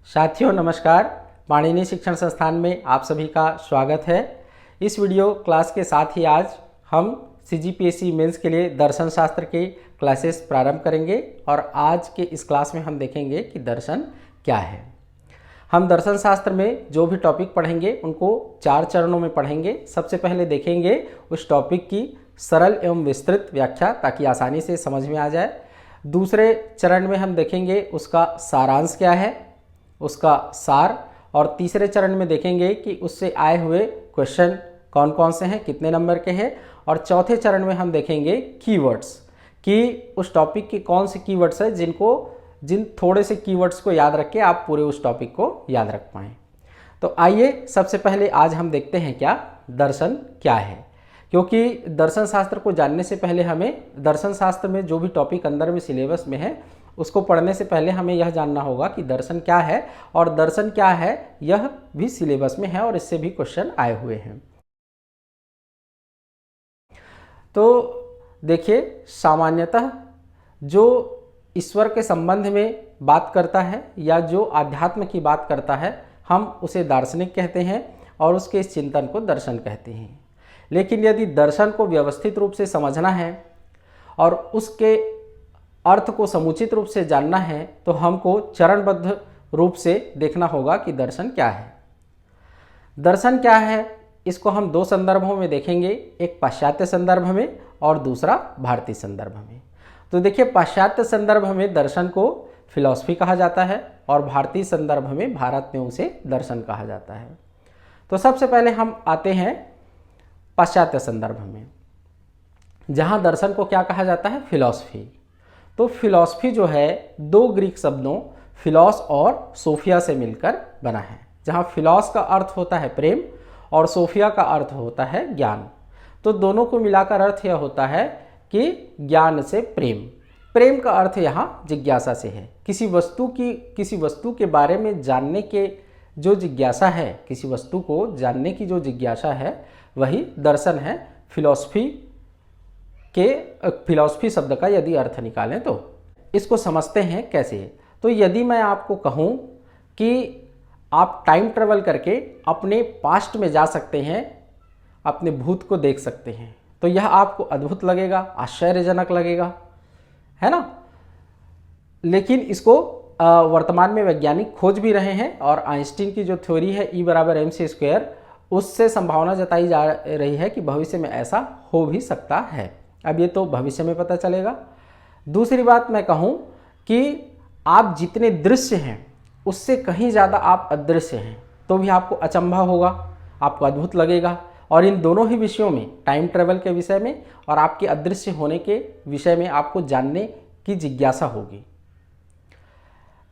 साथियों नमस्कार। पाणिनि शिक्षण संस्थान में आप सभी का स्वागत है। इस वीडियो क्लास के साथ ही आज हम CGPSC मेंस के लिए दर्शन शास्त्र के क्लासेस प्रारंभ करेंगे और आज के इस क्लास में हम देखेंगे कि दर्शन क्या है। हम दर्शन शास्त्र में जो भी टॉपिक पढ़ेंगे उनको 4 चरणों में पढ़ेंगे। सबसे पहले देखेंगे उस टॉपिक की सरल एवं विस्तृत व्याख्या ताकि आसानी से समझ में आ जाए। दूसरे चरण में हम देखेंगे उसका सारांश क्या है, उसका सार, और तीसरे चरण में देखेंगे कि उससे आए हुए क्वेश्चन कौन कौन से हैं, कितने नंबर के हैं। और चौथे चरण में हम देखेंगे कीवर्ड्स कि उस टॉपिक के कौन से कीवर्ड्स हैं जिन थोड़े से कीवर्ड्स को याद रख के आप पूरे उस टॉपिक को याद रख पाएँ। तो आइए सबसे पहले आज हम देखते हैं क्या दर्शन क्या है, क्योंकि दर्शन शास्त्र को जानने से पहले हमें दर्शन शास्त्र में जो भी टॉपिक अंदर में सिलेबस में है उसको पढ़ने से पहले हमें यह जानना होगा कि दर्शन क्या है, और दर्शन क्या है यह भी सिलेबस में है और इससे भी क्वेश्चन आए हुए हैं। तो देखिए, सामान्यतः जो ईश्वर के संबंध में बात करता है या जो आध्यात्म की बात करता है हम उसे दार्शनिक कहते हैं और उसके इस चिंतन को दर्शन कहते हैं। लेकिन यदि दर्शन को व्यवस्थित रूप से समझना है और उसके अर्थ को समुचित रूप से जानना है तो हमको चरणबद्ध रूप से देखना होगा कि दर्शन क्या है। दर्शन क्या है इसको हम 2 संदर्भों में देखेंगे, एक पाश्चात्य संदर्भ में और दूसरा भारतीय संदर्भ में। तो देखिए, पाश्चात्य संदर्भ में दर्शन को फिलॉसफी कहा जाता है और भारतीय संदर्भ में भारत में उसे दर्शन कहा जाता है। तो सबसे पहले हम आते हैं पाश्चात्य संदर्भ में, जहाँ दर्शन को क्या कहा जाता है, फिलॉसफी। तो फिलॉसफी जो है 2 ग्रीक शब्दों फिलॉस और सोफिया से मिलकर बना है, जहाँ फिलॉस का अर्थ होता है प्रेम और सोफिया का अर्थ होता है ज्ञान। तो दोनों को मिलाकर अर्थ यह होता है कि ज्ञान से प्रेम। प्रेम का अर्थ यहाँ जिज्ञासा से है। किसी वस्तु के बारे में जानने के जो जिज्ञासा है, किसी वस्तु को जानने की जो जिज्ञासा है वही दर्शन है। फिलॉसफी शब्द का यदि अर्थ निकालें तो इसको समझते हैं कैसे। तो यदि मैं आपको कहूँ कि आप टाइम ट्रेवल करके अपने पास्ट में जा सकते हैं, अपने भूत को देख सकते हैं, तो यह आपको अद्भुत लगेगा, आश्चर्यजनक लगेगा, है ना। लेकिन इसको वर्तमान में वैज्ञानिक खोज भी रहे हैं और आइंस्टीन की जो थ्योरी है E = mc², उससे संभावना जताई जा रही है कि भविष्य में ऐसा हो भी सकता है। अब ये तो भविष्य में पता चलेगा। दूसरी बात मैं कहूँ कि आप जितने दृश्य हैं उससे कहीं ज़्यादा आप अदृश्य हैं, तो भी आपको अचंभा होगा, आपको अद्भुत लगेगा। और इन दोनों ही विषयों में, टाइम ट्रेवल के विषय में और आपके अदृश्य होने के विषय में, आपको जानने की जिज्ञासा होगी।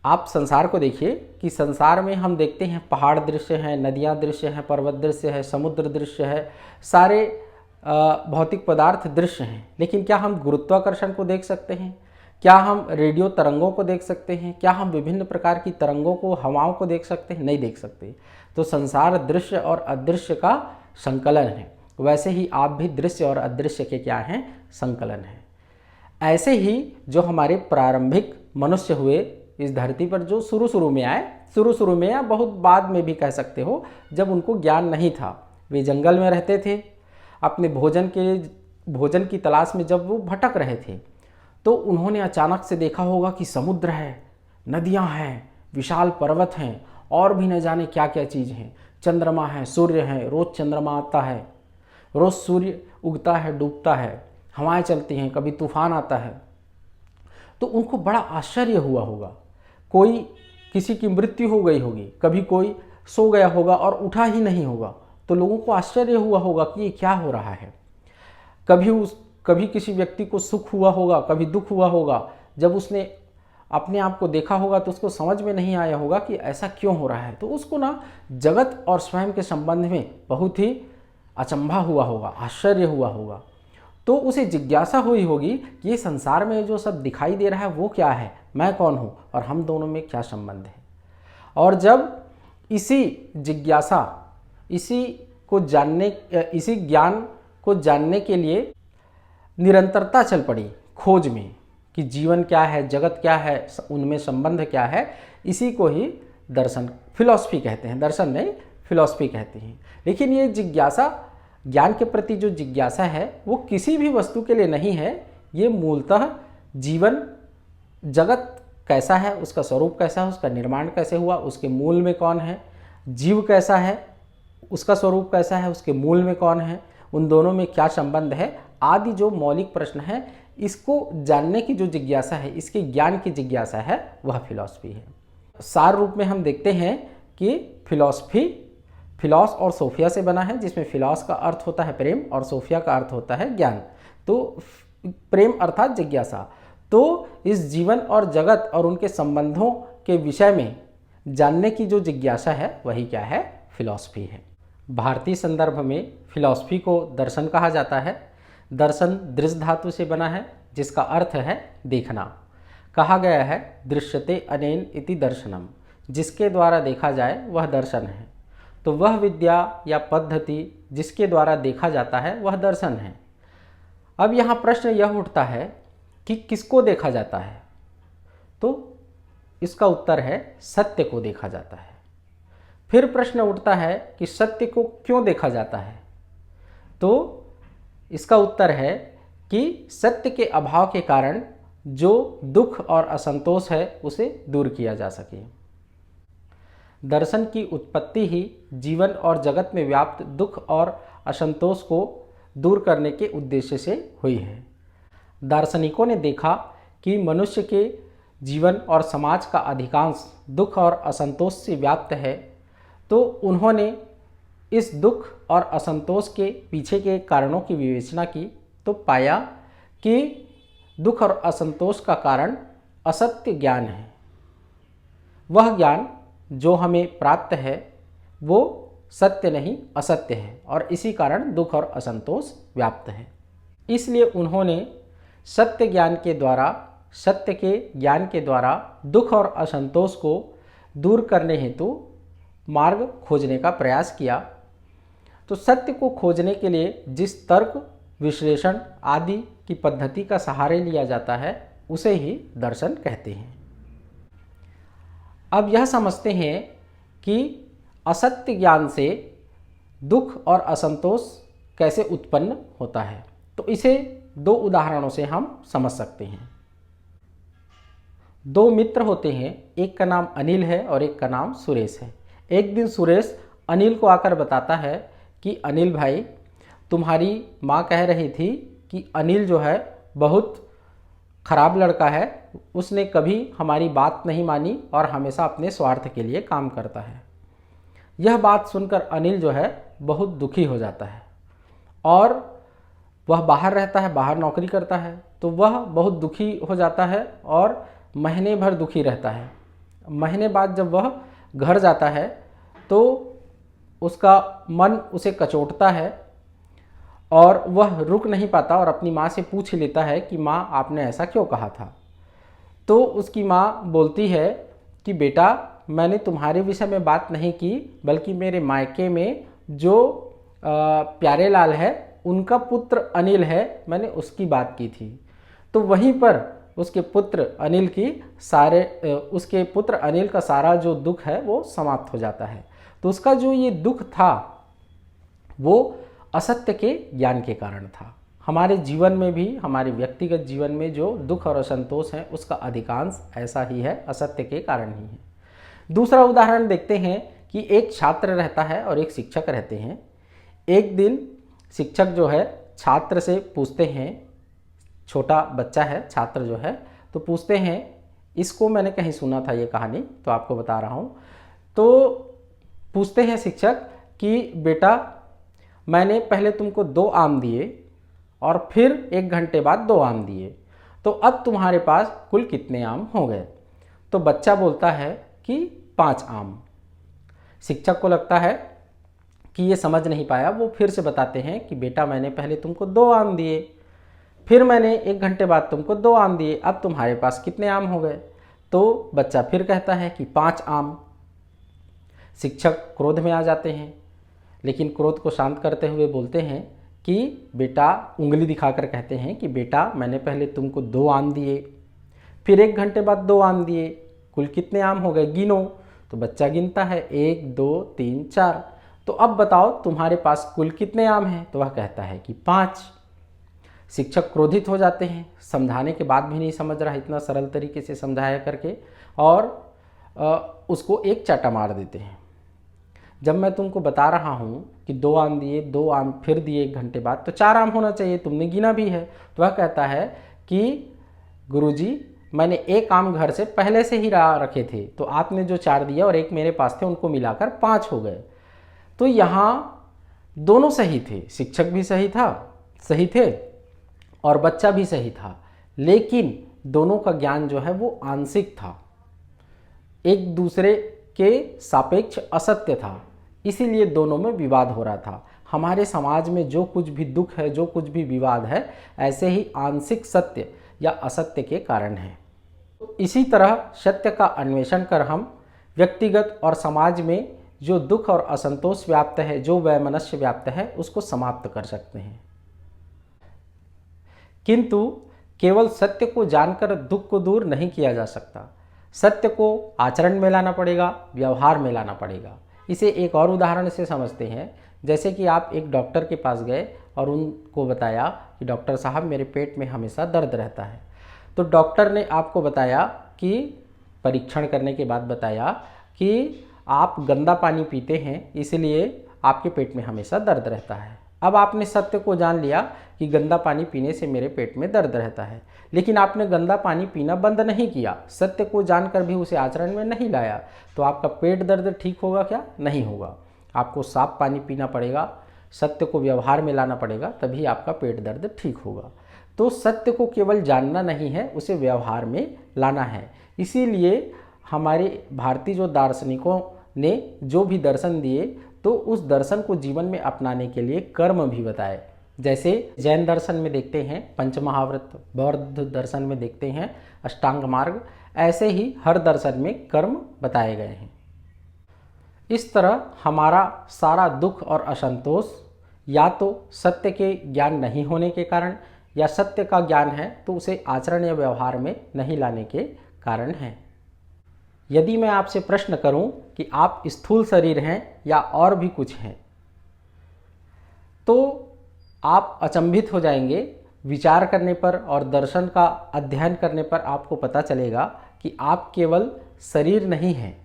आप संसार को देखिए कि संसार में हम देखते हैं पहाड़ दृश्य हैं, नदियाँ दृश्य हैं, पर्वत दृश्य है, समुद्र दृश्य है, सारे भौतिक पदार्थ दृश्य हैं। लेकिन क्या हम गुरुत्वाकर्षण को देख सकते हैं? क्या हम रेडियो तरंगों को देख सकते हैं? क्या हम विभिन्न प्रकार की तरंगों को, हवाओं को देख सकते हैं? नहीं देख सकते। तो संसार दृश्य और अदृश्य का संकलन है। वैसे ही आप भी दृश्य और अदृश्य के क्या हैं, संकलन हैं। ऐसे ही जो हमारे प्रारंभिक मनुष्य हुए इस धरती पर, जो शुरू में या बहुत बाद में भी कह सकते हो, जब उनको ज्ञान नहीं था, वे जंगल में रहते थे, अपने भोजन की तलाश में जब वो भटक रहे थे, तो उन्होंने अचानक से देखा होगा कि समुद्र है, नदियां हैं, विशाल पर्वत हैं और भी न जाने क्या क्या चीज़ हैं, चंद्रमा है, सूर्य है, रोज़ चंद्रमा आता है, रोज़ सूर्य उगता है, डूबता है, हवाएं चलती हैं, कभी तूफान आता है। तो उनको बड़ा आश्चर्य हुआ होगा। किसी की मृत्यु हो गई होगी, कभी कोई सो गया होगा और उठा ही नहीं होगा, तो लोगों को आश्चर्य हुआ होगा कि ये क्या हो रहा है। कभी किसी व्यक्ति को सुख हुआ होगा, कभी दुख हुआ होगा। जब उसने अपने आप को देखा होगा तो उसको समझ में नहीं आया होगा कि ऐसा क्यों हो रहा है। तो उसको ना जगत और स्वयं के संबंध में बहुत ही अचंभा हुआ होगा, आश्चर्य हुआ होगा। तो उसे जिज्ञासा हुई होगी कि ये संसार में जो सब दिखाई दे रहा है वो क्या है, मैं कौन हूँ और हम दोनों में क्या संबंध है। और जब इसी जिज्ञासा, इसी ज्ञान को जानने के लिए निरंतरता चल पड़ी खोज में कि जीवन क्या है, जगत क्या है, उनमें संबंध क्या है, इसी को ही दर्शन फिलॉसफी कहते हैं, दर्शन नहीं फिलॉसफी कहते हैं। लेकिन ये जिज्ञासा, ज्ञान के प्रति जो जिज्ञासा है वो किसी भी वस्तु के लिए नहीं है, ये मूलतः जीवन जगत कैसा है, उसका स्वरूप कैसा है, उसका निर्माण कैसे हुआ, उसके मूल में कौन है, जीव कैसा है, उसका स्वरूप कैसा है, उसके मूल में कौन है, उन दोनों में क्या संबंध है आदि जो मौलिक प्रश्न है, इसको जानने की जो जिज्ञासा है, इसके ज्ञान की जिज्ञासा है, वह फिलॉसफी है। सार रूप में हम देखते हैं कि फिलॉसफी फिलॉस और सोफिया से बना है, जिसमें फिलॉस का अर्थ होता है प्रेम और सोफिया का अर्थ होता है ज्ञान। तो प्रेम अर्थात जिज्ञासा। तो इस जीवन और जगत और उनके संबंधों के विषय में जानने की जो जिज्ञासा है वही क्या है, फिलॉसफी है। भारतीय संदर्भ में फिलॉसफी को दर्शन कहा जाता है। दर्शन दृश्य धातु से बना है, जिसका अर्थ है देखना। कहा गया है दृश्यते अनेन इति दर्शनम, जिसके द्वारा देखा जाए वह दर्शन है। तो वह विद्या या पद्धति जिसके द्वारा देखा जाता है वह दर्शन है। अब यहाँ प्रश्न यह उठता है कि किसको देखा जाता है, तो इसका उत्तर है सत्य को देखा जाता है। फिर प्रश्न उठता है कि सत्य को क्यों देखा जाता है, तो इसका उत्तर है कि सत्य के अभाव के कारण जो दुख और असंतोष है उसे दूर किया जा सके। दर्शन की उत्पत्ति ही जीवन और जगत में व्याप्त दुख और असंतोष को दूर करने के उद्देश्य से हुई है। दार्शनिकों ने देखा कि मनुष्य के जीवन और समाज का अधिकांश दुख और असंतोष से व्याप्त है, तो उन्होंने इस दुख और असंतोष के पीछे के कारणों की विवेचना की, तो पाया कि दुख और असंतोष का कारण असत्य ज्ञान है। वह ज्ञान जो हमें प्राप्त है वो सत्य नहीं असत्य है, और इसी कारण दुख और असंतोष व्याप्त है। इसलिए उन्होंने सत्य ज्ञान के द्वारा, सत्य के ज्ञान के द्वारा दुख और असंतोष को दूर करने हेतु मार्ग खोजने का प्रयास किया। तो सत्य को खोजने के लिए जिस तर्क, विश्लेषण आदि की पद्धति का सहारे लिया जाता है उसे ही दर्शन कहते हैं। अब यह समझते हैं कि असत्य ज्ञान से दुख और असंतोष कैसे उत्पन्न होता है, तो इसे दो उदाहरणों से हम समझ सकते हैं। दो मित्र होते हैं, एक का नाम अनिल है और एक का नाम सुरेश है। एक दिन सुरेश अनिल को आकर बताता है कि अनिल भाई, तुम्हारी माँ कह रही थी कि अनिल जो है बहुत खराब लड़का है, उसने कभी हमारी बात नहीं मानी और हमेशा अपने स्वार्थ के लिए काम करता है। यह बात सुनकर अनिल जो है बहुत दुखी हो जाता है और वह बाहर रहता है, बाहर नौकरी करता है, तो वह बहुत दुखी हो जाता है और महीने भर दुखी रहता है। महीने बाद जब वह घर जाता है तो उसका मन उसे कचोटता है और वह रुक नहीं पाता और अपनी माँ से पूछ लेता है कि माँ, आपने ऐसा क्यों कहा था। तो उसकी माँ बोलती है कि बेटा, मैंने तुम्हारे विषय में बात नहीं की, बल्कि मेरे मायके में जो प्यारे लाल है उनका पुत्र अनिल है, मैंने उसकी बात की थी। तो वहीं पर उसके पुत्र अनिल का सारा जो दुख है वो समाप्त हो जाता है। तो उसका जो ये दुख था वो असत्य के ज्ञान के कारण था। हमारे जीवन में भी, हमारे व्यक्तिगत जीवन में जो दुख और असंतोष है उसका अधिकांश ऐसा ही है, असत्य के कारण ही है। दूसरा उदाहरण देखते हैं कि एक छात्र रहता है और एक शिक्षक रहते हैं। एक दिन शिक्षक जो है छात्र से पूछते हैं, छोटा बच्चा है छात्र जो है, तो पूछते हैं, इसको मैंने कहीं सुना था ये कहानी, तो आपको बता रहा हूँ। तो पूछते हैं शिक्षक कि बेटा, मैंने पहले तुमको 2 आम दिए और फिर 1 घंटे बाद 2 आम दिए, तो अब तुम्हारे पास कुल कितने आम हो गए। तो बच्चा बोलता है कि 5 आम। शिक्षक को लगता है कि ये समझ नहीं पाया, वो फिर से बताते हैं कि बेटा, मैंने पहले तुमको 2 आम दिए, फिर मैंने 1 घंटे बाद तुमको 2 आम दिए, अब तुम्हारे पास कितने आम हो गए। तो बच्चा फिर कहता है कि 5 आम। शिक्षक क्रोध में आ जाते हैं, लेकिन क्रोध को शांत करते हुए बोलते हैं कि बेटा, उंगली दिखाकर कहते हैं कि बेटा, मैंने पहले तुमको 2 आम दिए, फिर 1 घंटे बाद 2 आम दिए, कुल कितने आम हो गए गिनो। तो बच्चा गिनता है 1 2 3 4। तो अब बताओ तुम्हारे पास कुल कितने आम हैं? तो वह कहता है कि 5। शिक्षक क्रोधित हो जाते हैं, समझाने के बाद भी नहीं समझ रहा, इतना सरल तरीके से समझाया करके, और उसको एक चाटा मार देते हैं। जब मैं तुमको बता रहा हूँ कि 2 आम दिए, 2 आम फिर दिए 1 घंटे बाद, तो 4 आम होना चाहिए, तुमने गिना भी है। तो वह कहता है कि गुरुजी मैंने 1 आम घर से पहले से ही रखे थे, तो आपने जो 4 दिया और 1 मेरे पास थे, उनको मिलाकर 5 हो गए। तो यहाँ दोनों सही थे, शिक्षक भी सही थे और बच्चा भी सही था, लेकिन दोनों का ज्ञान जो है वो आंशिक था, एक दूसरे के सापेक्ष असत्य था, इसीलिए दोनों में विवाद हो रहा था। हमारे समाज में जो कुछ भी दुख है, जो कुछ भी विवाद है, ऐसे ही आंशिक सत्य या असत्य के कारण है। इसी तरह सत्य का अन्वेषण कर हम व्यक्तिगत और समाज में जो दुख और असंतोष व्याप्त है, जो वैमनस्य व्याप्त है, उसको समाप्त कर सकते हैं। किंतु केवल सत्य को जानकर दुख को दूर नहीं किया जा सकता। सत्य को आचरण में लाना पड़ेगा, व्यवहार में लाना पड़ेगा। इसे एक और उदाहरण से समझते हैं। जैसे कि आप एक डॉक्टर के पास गए और उनको बताया कि डॉक्टर साहब मेरे पेट में हमेशा दर्द रहता है। तो डॉक्टर ने आपको बताया कि परीक्षण करने के बाद बताया कि आप गंदा पानी पीते हैं, इसलिए आपके पेट में हमेशा दर्द रहता है। अब आपने सत्य को जान लिया कि गंदा पानी पीने से मेरे पेट में दर्द रहता है, लेकिन आपने गंदा पानी पीना बंद नहीं किया, सत्य को जानकर भी उसे आचरण में नहीं लाया, तो आपका पेट दर्द ठीक होगा क्या? नहीं होगा। आपको साफ पानी पीना पड़ेगा, सत्य को व्यवहार में लाना पड़ेगा, तभी आपका पेट दर्द ठीक होगा। तो सत्य को केवल जानना नहीं है, उसे व्यवहार में लाना है। इसीलिए हमारे भारतीय जो दार्शनिकों ने जो भी दर्शन दिए, तो उस दर्शन को जीवन में अपनाने के लिए कर्म भी बताए। जैसे जैन दर्शन में देखते हैं पंचमहाव्रत, बौद्ध दर्शन में देखते हैं अष्टांग मार्ग, ऐसे ही हर दर्शन में कर्म बताए गए हैं। इस तरह हमारा सारा दुख और असंतोष या तो सत्य के ज्ञान नहीं होने के कारण, या सत्य का ज्ञान है तो उसे आचरण या व्यवहार में नहीं लाने के कारण है। यदि मैं आपसे प्रश्न करूं कि आप स्थूल शरीर हैं या और भी कुछ हैं, तो आप अचंभित हो जाएंगे। विचार करने पर और दर्शन का अध्ययन करने पर आपको पता चलेगा कि आप केवल शरीर नहीं हैं,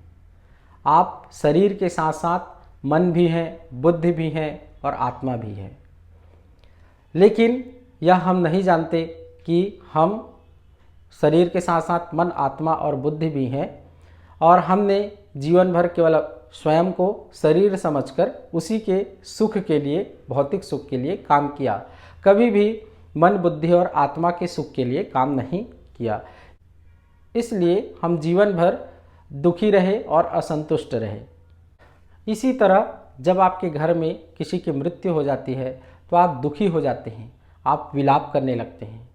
आप शरीर के साथ साथ मन भी हैं, बुद्धि भी हैं और आत्मा भी है। लेकिन यह हम नहीं जानते कि हम शरीर के साथ साथ मन, आत्मा और बुद्धि भी हैं, और हमने जीवन भर केवल स्वयं को शरीर समझकर उसी के सुख के लिए, भौतिक सुख के लिए काम किया। कभी भी मन, बुद्धि और आत्मा के सुख के लिए काम नहीं किया। इसलिए हम जीवन भर दुखी रहे और असंतुष्ट रहे। इसी तरह जब आपके घर में किसी की मृत्यु हो जाती है तो आप दुखी हो जाते हैं, आप विलाप करने लगते हैं।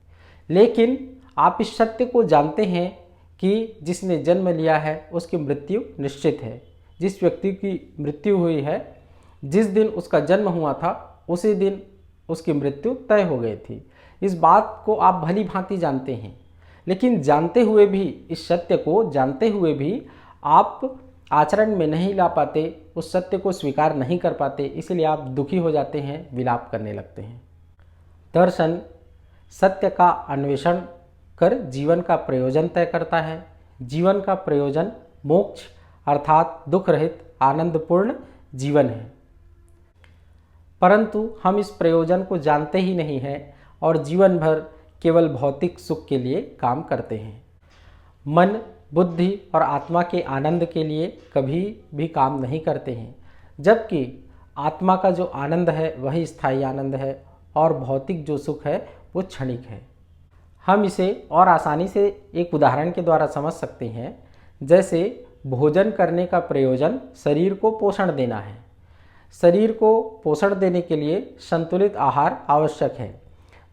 लेकिन आप इस सत्य को जानते हैं कि जिसने जन्म लिया है उसकी मृत्यु निश्चित है। जिस व्यक्ति की मृत्यु हुई है, जिस दिन उसका जन्म हुआ था उसी दिन उसकी मृत्यु तय हो गई थी। इस बात को आप भली भांति जानते हैं, लेकिन जानते हुए भी, इस सत्य को जानते हुए भी आप आचरण में नहीं ला पाते, उस सत्य को स्वीकार नहीं कर पाते, इसलिए आप दुखी हो जाते हैं, विलाप करने लगते हैं। दर्शन सत्य का अन्वेषण कर जीवन का प्रयोजन तय करता है। जीवन का प्रयोजन मोक्ष अर्थात दुख रहित आनंदपूर्ण जीवन है। परंतु हम इस प्रयोजन को जानते ही नहीं हैं और जीवन भर केवल भौतिक सुख के लिए काम करते हैं। मन, बुद्धि और आत्मा के आनंद के लिए कभी भी काम नहीं करते हैं, जबकि आत्मा का जो आनंद है वही स्थायी आनंद है और भौतिक जो सुख है वो क्षणिक है। हम इसे और आसानी से एक उदाहरण के द्वारा समझ सकते हैं। जैसे भोजन करने का प्रयोजन शरीर को पोषण देना है। शरीर को पोषण देने के लिए संतुलित आहार आवश्यक है,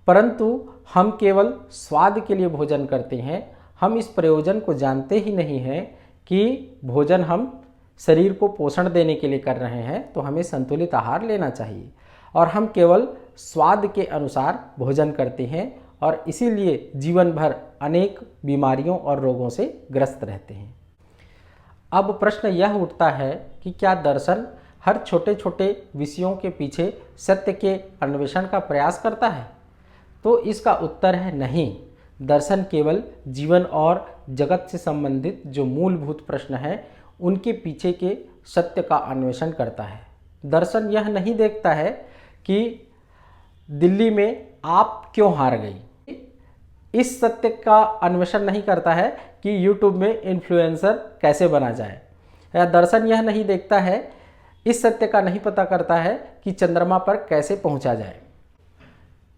परंतु हम केवल स्वाद के लिए भोजन करते हैं। हम इस प्रयोजन को जानते ही नहीं हैं कि भोजन हम शरीर को पोषण देने के लिए कर रहे हैं, तो हमें संतुलित आहार लेना चाहिए, और हम केवल स्वाद के अनुसार भोजन करते हैं और इसीलिए जीवन भर अनेक बीमारियों और रोगों से ग्रस्त रहते हैं। अब प्रश्न यह उठता है कि क्या दर्शन हर छोटे छोटे विषयों के पीछे सत्य के अन्वेषण का प्रयास करता है? तो इसका उत्तर है नहीं। दर्शन केवल जीवन और जगत से संबंधित जो मूलभूत प्रश्न हैं उनके पीछे के सत्य का अन्वेषण करता है। दर्शन यह नहीं देखता है कि दिल्ली में आप क्यों हार गई, इस सत्य का अन्वेषण नहीं करता है कि यूट्यूब में इन्फ्लुएंसर कैसे बना जाए, या दर्शन यह नहीं देखता है, इस सत्य का नहीं पता करता है कि चंद्रमा पर कैसे पहुंचा जाए।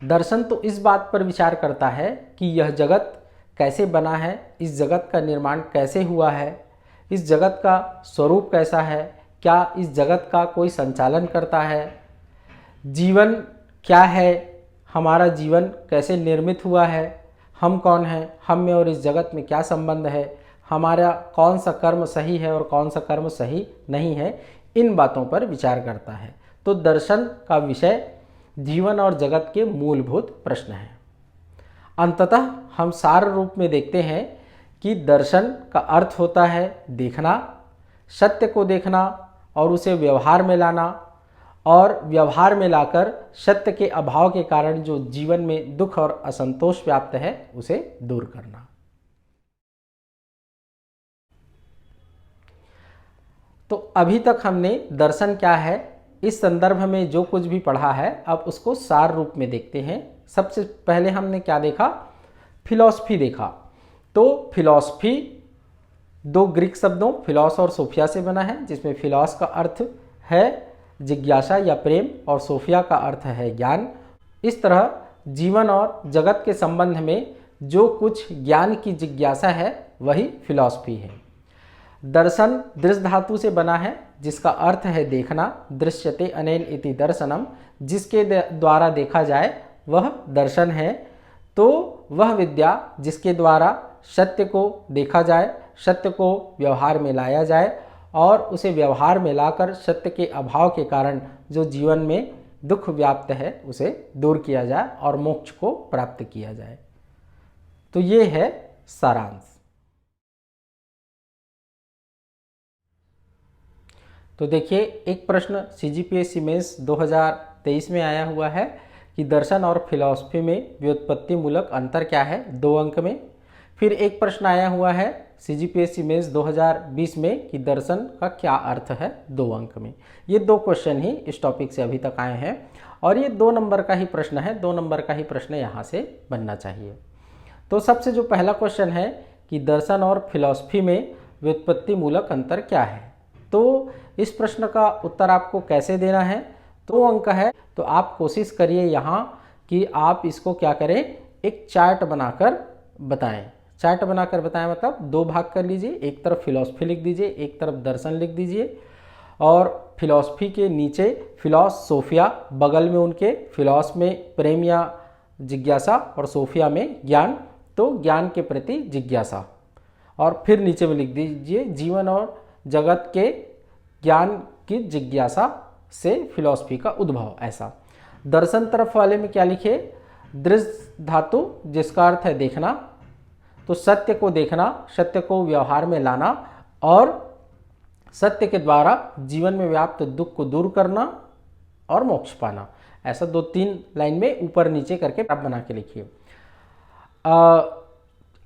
दर्शन तो इस बात पर विचार करता है कि यह जगत कैसे बना है, इस जगत का निर्माण कैसे हुआ है, इस जगत का स्वरूप कैसा है, क्या इस जगत का कोई संचालन करता है, जीवन क्या है, हमारा जीवन कैसे निर्मित हुआ है, हम कौन हैं, हम में और इस जगत में क्या संबंध है, हमारा कौन सा कर्म सही है और कौन सा कर्म सही नहीं है, इन बातों पर विचार करता है। तो दर्शन का विषय जीवन और जगत के मूलभूत प्रश्न हैं। अंततः हम सार रूप में देखते हैं कि दर्शन का अर्थ होता है देखना, सत्य को देखना और उसे व्यवहार में लाना, और व्यवहार में लाकर सत्य के अभाव के कारण जो जीवन में दुख और असंतोष व्याप्त है उसे दूर करना। तो अभी तक हमने दर्शन क्या है इस संदर्भ में जो कुछ भी पढ़ा है, अब उसको सार रूप में देखते हैं। सबसे पहले हमने क्या देखा? फिलॉसफी देखा। तो फिलॉसफी दो ग्रीक शब्दों फिलॉस और सोफिया से बना है, जिसमें फिलॉस का अर्थ है जिज्ञासा या प्रेम और सोफिया का अर्थ है ज्ञान। इस तरह जीवन और जगत के संबंध में जो कुछ ज्ञान की जिज्ञासा है वही फिलॉसफी है। दर्शन दृश्य धातु से बना है, जिसका अर्थ है देखना। दृश्यते अनेन इति दर्शनम, जिसके द्वारा देखा जाए वह दर्शन है। तो वह विद्या जिसके द्वारा सत्य को देखा जाए, सत्य को व्यवहार में लाया जाए और उसे व्यवहार में लाकर सत्य के अभाव के कारण जो जीवन में दुख व्याप्त है उसे दूर किया जाए और मोक्ष को प्राप्त किया जाए। तो ये है सारांश। तो देखिए, एक प्रश्न CGPSC मेंस 2023 में आया हुआ है कि दर्शन और फिलॉसफी में व्युत्पत्ति मूलक अंतर क्या है, 2 अंक में। फिर एक प्रश्न आया हुआ है CGPSC मेंस 2020 में कि दर्शन का क्या अर्थ है, 2 अंक में। ये 2 क्वेश्चन ही इस टॉपिक से अभी तक आए हैं और ये 2 नंबर का ही प्रश्न है, 2 नंबर का ही प्रश्न यहाँ से बनना चाहिए। तो सबसे जो पहला क्वेश्चन है कि दर्शन और फिलॉसफी में व्युत्पत्ति मूलक अंतर क्या है, तो इस प्रश्न का उत्तर आपको कैसे देना है, 2 अंक है। तो आप कोशिश करिए यहाँ कि आप इसको क्या करें, एक चार्ट बनाकर बताएं। चार्ट बनाकर बताएं मतलब 2 भाग कर लीजिए, एक तरफ फिलॉसफी लिख दीजिए, एक तरफ दर्शन लिख दीजिए और फिलॉसफी के नीचे फिलॉस सोफिया, बगल में उनके फिलॉस में प्रेम या जिज्ञासा और सोफिया में ज्ञान, तो ज्ञान के प्रति जिज्ञासा। और फिर नीचे में लिख दीजिए जीवन और जगत के ज्ञान की जिज्ञासा से फिलॉसफी का उद्भव। ऐसा दर्शन तरफ वाले में क्या लिखे, दृश्य धातु जिसका अर्थ है देखना, तो सत्य को देखना, सत्य को व्यवहार में लाना और सत्य के द्वारा जीवन में व्याप्त दुख को दूर करना और मोक्ष पाना। ऐसा 2-3 लाइन में ऊपर नीचे करके आप बना के लिखिए।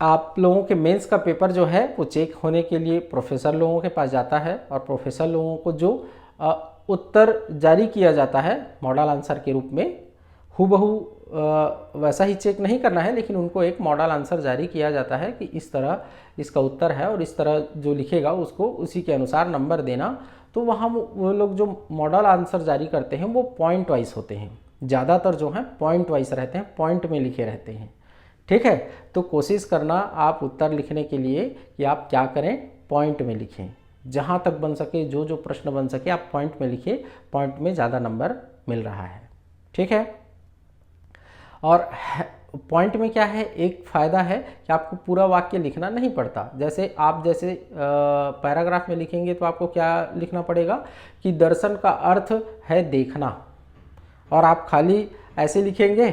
आप लोगों के मेंस का पेपर जो है वो चेक होने के लिए प्रोफेसर लोगों के पास जाता है और प्रोफेसर लोगों को जो उत्तर जारी किया जाता है मॉडल आंसर के रूप में, हूबहू वैसा ही चेक नहीं करना है, लेकिन उनको एक मॉडल आंसर जारी किया जाता है कि इस तरह इसका उत्तर है और इस तरह जो लिखेगा उसको उसी के अनुसार नंबर देना। तो वहाँ वो लोग जो मॉडल आंसर जारी करते हैं वो पॉइंट वाइज होते हैं, ज़्यादातर जो हैं पॉइंट वाइज रहते हैं, पॉइंट में लिखे रहते हैं। ठीक है, तो कोशिश करना आप उत्तर लिखने के लिए कि आप क्या करें, पॉइंट में लिखें। जहाँ तक बन सके जो जो प्रश्न बन सके आप पॉइंट में लिखिए, पॉइंट में ज़्यादा नंबर मिल रहा है। ठीक है, और पॉइंट में क्या है, एक फ़ायदा है कि आपको पूरा वाक्य लिखना नहीं पड़ता। जैसे आप पैराग्राफ में लिखेंगे तो आपको क्या लिखना पड़ेगा कि दर्शन का अर्थ है देखना, और आप खाली ऐसे लिखेंगे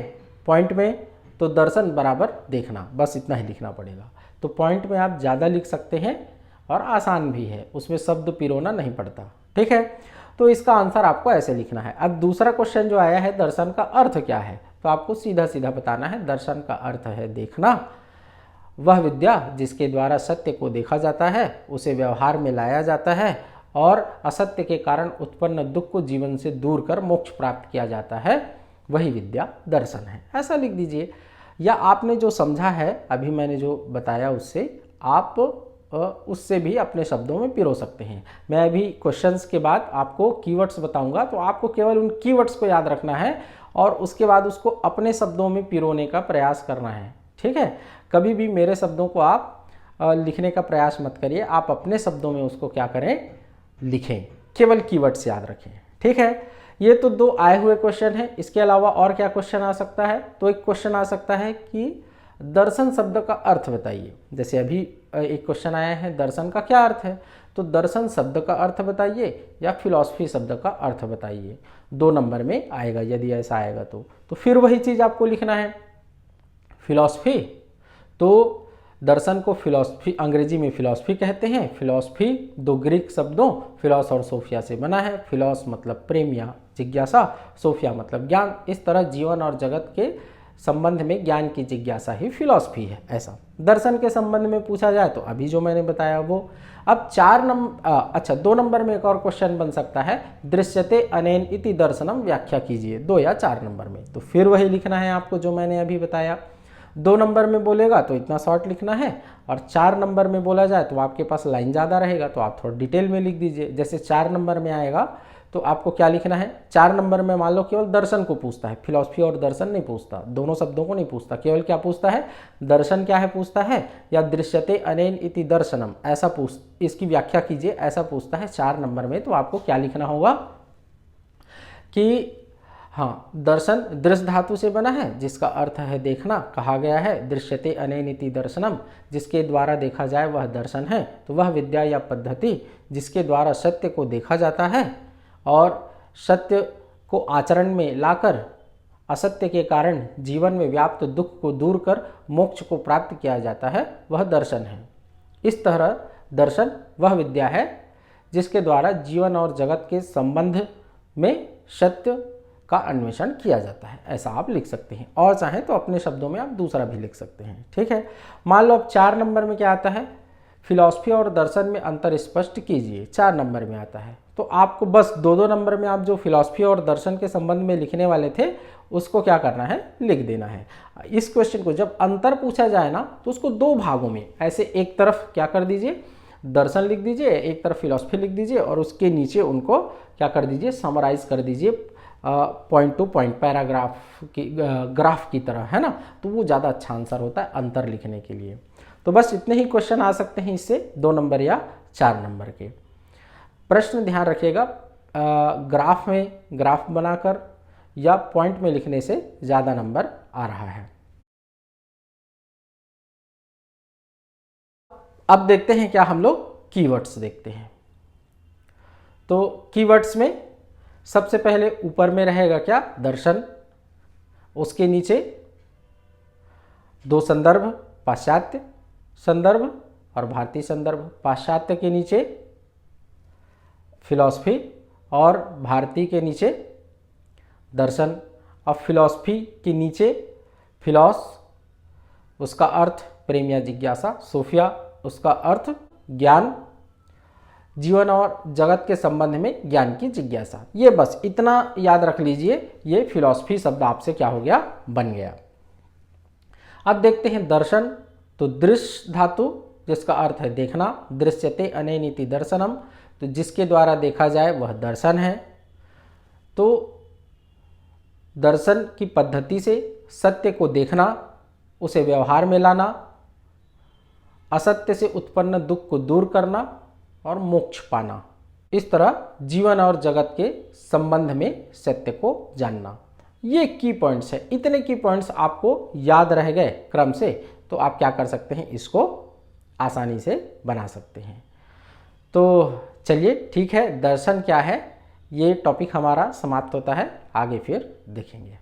पॉइंट में तो दर्शन बराबर देखना, बस इतना ही लिखना पड़ेगा। तो पॉइंट में आप ज़्यादा लिख सकते हैं और आसान भी है, उसमें शब्द पिरोना नहीं पड़ता। ठीक है, तो इसका आंसर आपको ऐसे लिखना है। अब दूसरा क्वेश्चन जो आया है, दर्शन का अर्थ क्या है, तो आपको सीधा सीधा बताना है, दर्शन का अर्थ है देखना। वह विद्या जिसके द्वारा सत्य को देखा जाता है, उसे व्यवहार में लाया जाता है और असत्य के कारण उत्पन्न दुख को जीवन से दूर कर मोक्ष प्राप्त किया जाता है, वही विद्या दर्शन है। ऐसा लिख दीजिए। या आपने जो समझा है, अभी मैंने जो बताया उससे आप उससे भी अपने शब्दों में पिरो सकते हैं। मैं अभी क्वेश्चंस के बाद आपको कीवर्ड्स बताऊंगा, तो आपको केवल उन कीवर्ड्स को याद रखना है और उसके बाद उसको अपने शब्दों में पिरोने का प्रयास करना है। ठीक है, कभी भी मेरे शब्दों को आप लिखने का प्रयास मत करिए, आप अपने शब्दों में उसको क्या करें, लिखें, केवल कीवर्ड्स याद रखें। ठीक है, ये तो दो आए हुए क्वेश्चन हैं। इसके अलावा और क्या क्वेश्चन आ सकता है, तो एक क्वेश्चन आ सकता है कि दर्शन शब्द का अर्थ बताइए। जैसे अभी एक क्वेश्चन आया है, दर्शन का क्या अर्थ है, तो दर्शन शब्द का अर्थ बताइए या फिलॉसफी शब्द का अर्थ बताइए। 2 नंबर में आएगा, यदि ऐसा आएगा तो फिर वही चीज़ आपको लिखना है। फिलॉसफी, तो दर्शन को फिलॉसफी, अंग्रेजी में फिलॉसफी कहते हैं। फिलॉसफी 2 ग्रीक शब्दों फिलॉस और सोफिया से बना है। फिलॉस मतलब प्रेम या जिज्ञासा, सोफिया मतलब ज्ञान। इस तरह जीवन और जगत के संबंध में ज्ञान की जिज्ञासा ही फिलॉसफी है। ऐसा दर्शन के संबंध में पूछा जाए तो अभी जो मैंने बताया वो। अब 2 नंबर में एक और क्वेश्चन बन सकता है, दृश्यते अनेन इति दर्शनम व्याख्या कीजिए। 2 या 4 नंबर में, तो फिर वही लिखना है आपको जो मैंने अभी बताया। 2 नंबर में बोलेगा तो इतना शॉर्ट लिखना है, और 4 नंबर में बोला जाए तो आपके पास लाइन ज़्यादा रहेगा, तो आप थोड़ा डिटेल में लिख दीजिए। जैसे 4 नंबर में आएगा तो आपको क्या लिखना है, 4 नंबर में मान लो केवल दर्शन को पूछता है, फिलॉसफी और दर्शन नहीं पूछता, दोनों शब्दों को नहीं पूछता, केवल क्या पूछता है, दर्शन क्या है पूछता है, या दृश्यते अनेन इति दर्शनम ऐसा इसकी व्याख्या कीजिए ऐसा पूछता है 4 नंबर में। तो आपको क्या लिखना होगा कि हाँ, दर्शन दृश्य धातु से बना है जिसका अर्थ है देखना, कहा गया है दृश्यते अनेन इति दर्शनम, जिसके द्वारा देखा जाए वह दर्शन है। तो वह विद्या या पद्धति जिसके द्वारा सत्य को देखा जाता है और सत्य को आचरण में लाकर असत्य के कारण जीवन में व्याप्त दुख को दूर कर मोक्ष को प्राप्त किया जाता है, वह दर्शन है। इस तरह दर्शन वह विद्या है जिसके द्वारा जीवन और जगत के संबंध में सत्य का अन्वेषण किया जाता है। ऐसा आप लिख सकते हैं, और चाहें तो अपने शब्दों में आप दूसरा भी लिख सकते हैं। ठीक है, मान लो अब 4 नंबर में क्या आता है, फिलॉसफी और दर्शन में अंतर स्पष्ट कीजिए। 4 नंबर में आता है, तो आपको बस 2 नंबर में आप जो फिलॉसफी और दर्शन के संबंध में लिखने वाले थे उसको क्या करना है, लिख देना है। इस क्वेश्चन को जब अंतर पूछा जाए ना तो उसको 2 भागों में, ऐसे एक तरफ क्या कर दीजिए, दर्शन लिख दीजिए, एक तरफ फिलॉसफी लिख दीजिए, और उसके नीचे उनको क्या कर दीजिए, समराइज कर दीजिए पॉइंट टू पॉइंट, पैराग्राफ की ग्राफ की तरह, है ना। तो वो ज़्यादा अच्छा आंसर होता है अंतर लिखने के लिए। तो बस इतने ही क्वेश्चन आ सकते हैं इससे, 2 नंबर या 4 नंबर के प्रश्न। ध्यान रखिएगा, ग्राफ में ग्राफ बनाकर या पॉइंट में लिखने से ज़्यादा नंबर आ रहा है। अब देखते हैं क्या हम लोग कीवर्ड्स देखते हैं। तो कीवर्ड्स में सबसे पहले ऊपर में रहेगा क्या, दर्शन, उसके नीचे 2 संदर्भ, पाश्चात्य संदर्भ और भारतीय संदर्भ। पाश्चात्य के नीचे फिलॉसफी और भारतीय के नीचे दर्शन। अब फिलॉसफी के नीचे फिलॉस, उसका अर्थ प्रेम या जिज्ञासा, सोफिया उसका अर्थ ज्ञान, जीवन और जगत के संबंध में ज्ञान की जिज्ञासा। ये बस इतना याद रख लीजिए, ये फिलॉसफी शब्द आपसे क्या हो गया, बन गया। अब देखते हैं दर्शन, तो दृश्य धातु जिसका अर्थ है देखना, दृश्यते अनेन इति दर्शनम, तो जिसके द्वारा देखा जाए वह दर्शन है। तो दर्शन की पद्धति से सत्य को देखना, उसे व्यवहार में लाना, असत्य से उत्पन्न दुख को दूर करना और मोक्ष पाना। इस तरह जीवन और जगत के संबंध में सत्य को जानना। ये की पॉइंट्स है। इतने की पॉइंट्स आपको याद रह गए क्रम से, तो आप क्या कर सकते हैं, इसको आसानी से बना सकते हैं। तो चलिए ठीक है, दर्शन क्या है ये टॉपिक हमारा समाप्त होता है, आगे फिर देखेंगे।